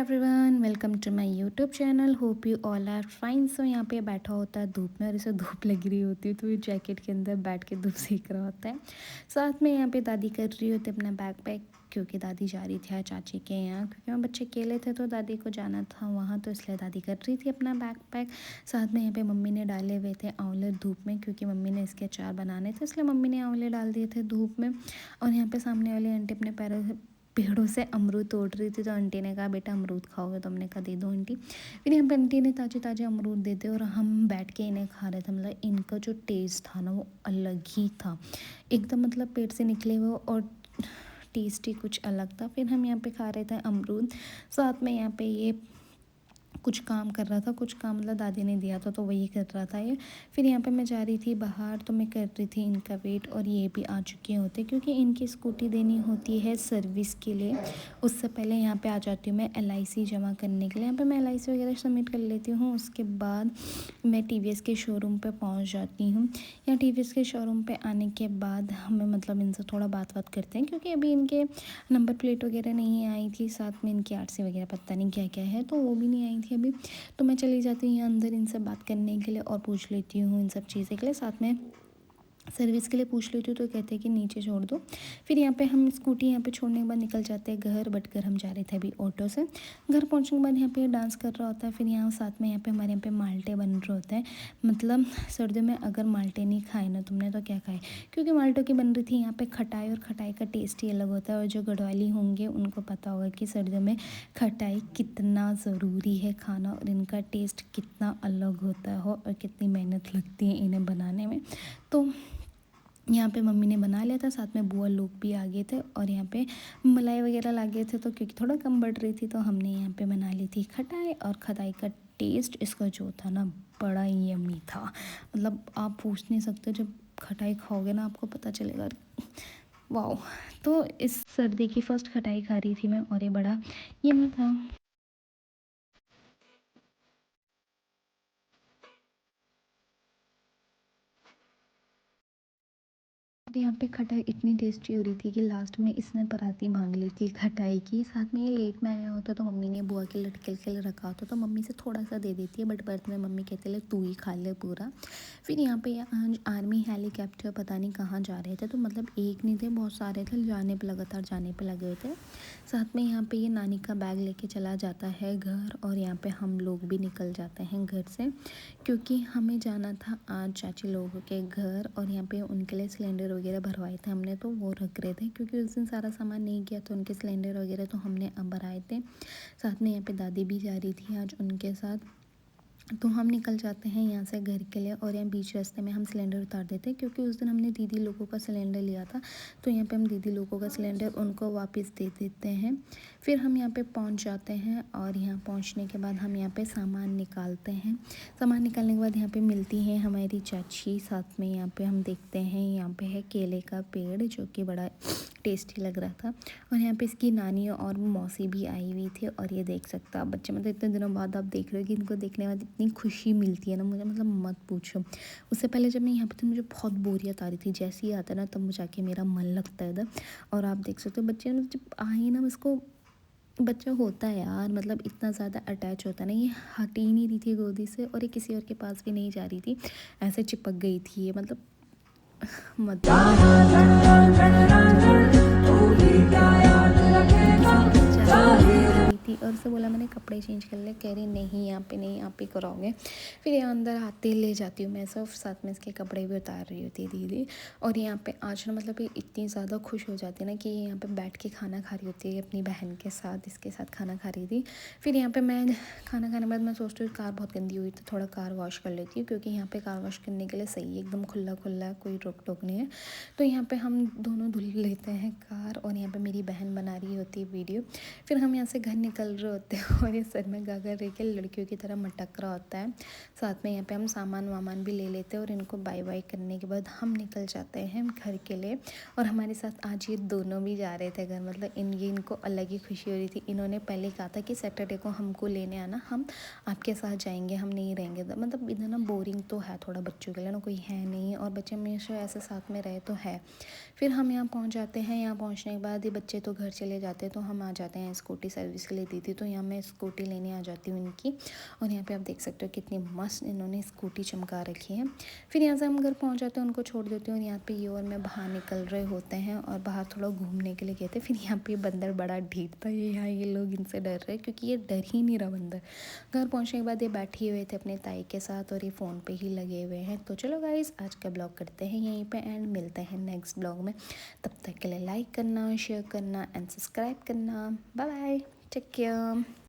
Everyone, welcome to my YouTube channel. Hope you all are fine. So यहाँ पे बैठा होता है धूप में और इसे धूप लग रही होती है तो ये जैकेट के अंदर बैठ के धूप सेक रहा होता है। साथ में यहाँ पे दादी कर रही होती है अपना बैग पैक, क्योंकि दादी जा रही थी चाची के यहाँ, क्योंकि वहाँ बच्चे अकेले थे तो दादी को जाना था वहाँ, तो इसलिए दादी कर रही थी अपना बैग पैक। साथ में यहाँ पे मम्मी ने डाले हुए थे आंवले धूप में, क्योंकि मम्मी ने इसके अचार बनाने थे, इसलिए मम्मी ने आंवले डाल दिए थे धूप में। और यहाँ पे सामने वाली आंटी अपने पैरों पेड़ों से अमरूद तोड़ रही थी, तो आंटी ने कहा बेटा अमरूद खाओगे, तो हमने कहा दे दो आंटी। फिर यहाँ पे आंटी ने ताजे ताजे अमरूद दे दिए और हम बैठ के इन्हें खा रहे थे। मतलब इनका जो टेस्ट था ना वो अलग ही था, एकदम मतलब पेट से निकले हुए और टेस्ट ही कुछ अलग था। फिर हम यहाँ पे खा रहे थे अमरूद। साथ में यहाँ पे ये कुछ काम कर रहा था, कुछ काम मतलब दादी ने दिया था तो वही कर रहा था ये। फिर यहाँ पे मैं जा रही थी बाहर, तो मैं कर रही थी इनका वेट, और ये भी आ चुके होते क्योंकि इनकी स्कूटी देनी होती है सर्विस के लिए। उससे पहले यहाँ पे आ जाती हूँ मैं LIC जमा करने के लिए। यहाँ पे मैं LIC वगैरह सबमिट कर लेती हूँ, उसके बाद मैं TVS के शोरूम पर पहुँच जाती हूँ। यहाँ TVS के शोरूम पर आने के बाद हमें मतलब इनसे थोड़ा बात करते हैं, क्योंकि अभी इनके नंबर प्लेट वगैरह नहीं आई थी, साथ में इनकी RC वगैरह पता नहीं क्या क्या है, तो वो भी नहीं आई थी अभी। तो मैं चली जाती हूँ यहाँ अंदर इनसे बात करने के लिए और पूछ लेती हूँ इन सब चीज़ें के लिए। साथ में सर्विस के लिए पूछ लेती हूँ तो कहते हैं कि नीचे छोड़ दो। फिर यहाँ पे हम स्कूटी यहाँ पे छोड़ने के बाद निकल जाते हैं घर, बट घर हम जा रहे थे अभी ऑटो से। घर पहुँचने के बाद यहाँ पे डांस कर रहा होता है। फिर यहाँ साथ में यहाँ पे हमारे यहाँ पे माल्टे बन रहे होते हैं। मतलब सर्दियों में अगर माल्टे नहीं खाए ना तुमने तो क्या खाए, क्योंकि माल्टों की बन रही थी यहाँ पे खटाई, और खटाई का टेस्ट ही अलग होता है। और जो गढ़वाली होंगे उनको पता होगा कि सर्दियों में खटाई कितना ज़रूरी है खाना, और इनका टेस्ट कितना अलग होता हो और कितनी मेहनत लगती है इन्हें बनाने में। तो यहाँ पे मम्मी ने बना लिया था, साथ में बुआ लोग भी आ गए थे, और यहाँ पे मलाई वगैरह ला गए थे, तो क्योंकि थोड़ा कम बढ़ रही थी तो हमने यहाँ पे बना ली थी खटाई। और खटाई का टेस्ट इसका जो था ना बड़ा ही यम्मी था। मतलब आप पूछ नहीं सकते, जब खटाई खाओगे ना आपको पता चलेगा वाओ। तो इस सर्दी की फर्स्ट खटाई खा रही थी मैं, और ये बड़ा यम्मी था। और यहाँ पे खटाई इतनी टेस्टी हो रही थी कि लास्ट में इसने पराती मांग ली थी खटाई की। साथ में ये लेट में आया होता तो मम्मी ने बुआ के लड़के के लिए रखा होता तो मम्मी से थोड़ा सा दे देती है, बट बर्थ में मम्मी कहते ले तू ही खा ले पूरा। फिर यहाँ पे आज आर्मी हेलीकॉप्टर पता नहीं कहाँ जा रहे थे, तो मतलब एक नहीं थे बहुत सारे थे, जाने पे लगातार जाने पे लगे हुए थे। साथ में यहाँ पे ये नानी का बैग लेके चला जाता है घर, और यहाँ पे हम लोग भी निकल जाते हैं घर से, क्योंकि हमें जाना था आज चाची लोगों के घर, और यहाँ पे उनके लिए सिलेंडर वगैरह भरवाए थे हमने, तो वो रख रहे थे क्योंकि उस दिन सारा सामान नहीं गया, तो उनके सिलेंडर वगैरह तो हमने अब भराए थे। साथ में यहाँ पे दादी भी जा रही थी आज उनके साथ। तो हम निकल जाते हैं यहाँ से घर के लिए, और यहाँ बीच रास्ते में हम सिलेंडर उतार देते हैं, क्योंकि उस दिन हमने दीदी लोगों का सिलेंडर लिया था, तो यहाँ पे हम दीदी लोगों का सिलेंडर उनको वापस दे देते हैं। फिर हम यहाँ पे पहुँच जाते हैं, और यहाँ पहुँचने के बाद हम यहाँ पे सामान निकालते हैं। सामान निकालने के बाद यहाँ पे मिलती है हमारी चाची। साथ में यहाँ पे हम देखते हैं यहाँ पे है केले का पेड़, जो कि बड़ा टेस्टी लग रहा था। और यहाँ पे इसकी नानी और मौसी भी आई हुई थी, और ये देख सकता आप बच्चे, मतलब इतने दिनों बाद आप देख रहे हो कि इनको देखने के बाद इतनी खुशी मिलती है ना मुझे, मतलब मत पूछो। उससे पहले जब मैं यहाँ पे थी मुझे बहुत बोरियत आ रही थी, जैसे ही आता है ना तब मुझे जाके मेरा मन लगता है इधर। और आप देख सकते हो बच्चे जब आए ना, उसको बच्चा होता है यार, मतलब इतना ज़्यादा अटैच होता है ना, ये हट ही नहीं रही थी गोदी से, और ये किसी और के पास भी नहीं जा रही थी, ऐसे चिपक गई थी ये, मतलब मत थी। और उससे बोला मैंने कपड़े चेंज कर ले, कह रही नहीं यहाँ पे नहीं, आप ही कराओगे। फिर यहाँ अंदर आते ले जाती हूँ मैं सब, साथ में इसके कपड़े भी उतार रही होती है दीदी। और यहाँ पे आज ना मतलब ये इतनी ज़्यादा खुश हो जाती है ना कि ये यहाँ पे बैठ के खाना खा रही होती है अपनी बहन के साथ, इसके साथ खाना खा रही थी। फिर यहाँ पे मैं खाना खाने के बाद मैं सोचती हूँ कार बहुत गंदी हुई तो थोड़ा कार वॉश कर लेती हूँ, क्योंकि यहाँ पे कार वॉश करने के लिए सही है, एकदम खुला खुला है, कोई रोक टोक नहीं है। तो यहाँ पे हम दोनों धुल लेते हैं कार, और यहाँ पे मेरी बहन बना रही होती है वीडियो। फिर हम यहाँ से घर निकल रहे होते हैं, और ये सर में गागर रह के लड़कियों की तरह मटक रहा होता है। साथ में यहाँ पे हम सामान वामान भी ले लेते हैं, और इनको बाय बाय करने के बाद हम निकल जाते हैं घर के लिए। और हमारे साथ आज ये दोनों भी जा रहे थे घर, मतलब इनको अलग ही खुशी हो रही थी। इन्होंने पहले कहा था कि सैटरडे को हमको लेने आना, हम आपके साथ जाएंगे, हम नहीं रहेंगे। मतलब इधर ना बोरिंग तो है थोड़ा बच्चों के लिए ना, कोई है नहीं, और बच्चे हमेशा ऐसे साथ में रहे तो है। फिर हम यहाँ पहुँच जाते हैं। यहाँ पहुँचने के बाद ये बच्चे तो घर चले जाते हैं, तो हम आ जाते हैं स्कूटी सर्विस के लिए होती थी, तो यहाँ मैं स्कूटी लेने आ जाती हूँ इनकी। और यहाँ पे आप देख सकते हो कितनी मस्त इन्होंने स्कूटी चमका रखी है। फिर यहाँ से हम घर पहुँच जाते हैं, उनको छोड़ देती हूँ और यहाँ पे ये और मैं बाहर निकल रहे होते हैं और बाहर थोड़ा घूमने के लिए गए थे। फिर यहाँ पे बंदर बड़ा ढीठ था, ये यहाँ ये लोग इनसे डर रहे क्योंकि ये डर ही नहीं रहा बंदर। घर पहुँचने के बाद ये बैठे हुए थे अपने ताई के साथ और ये फ़ोन पे ही लगे हुए हैं। तो चलो गाइस, आज का ब्लॉग करते हैं यहीं पे एंड मिलते हैं नेक्स्ट ब्लॉग में। तब तक के लिए लाइक करना, शेयर करना एंड सब्सक्राइब करना। Bye bye, take care.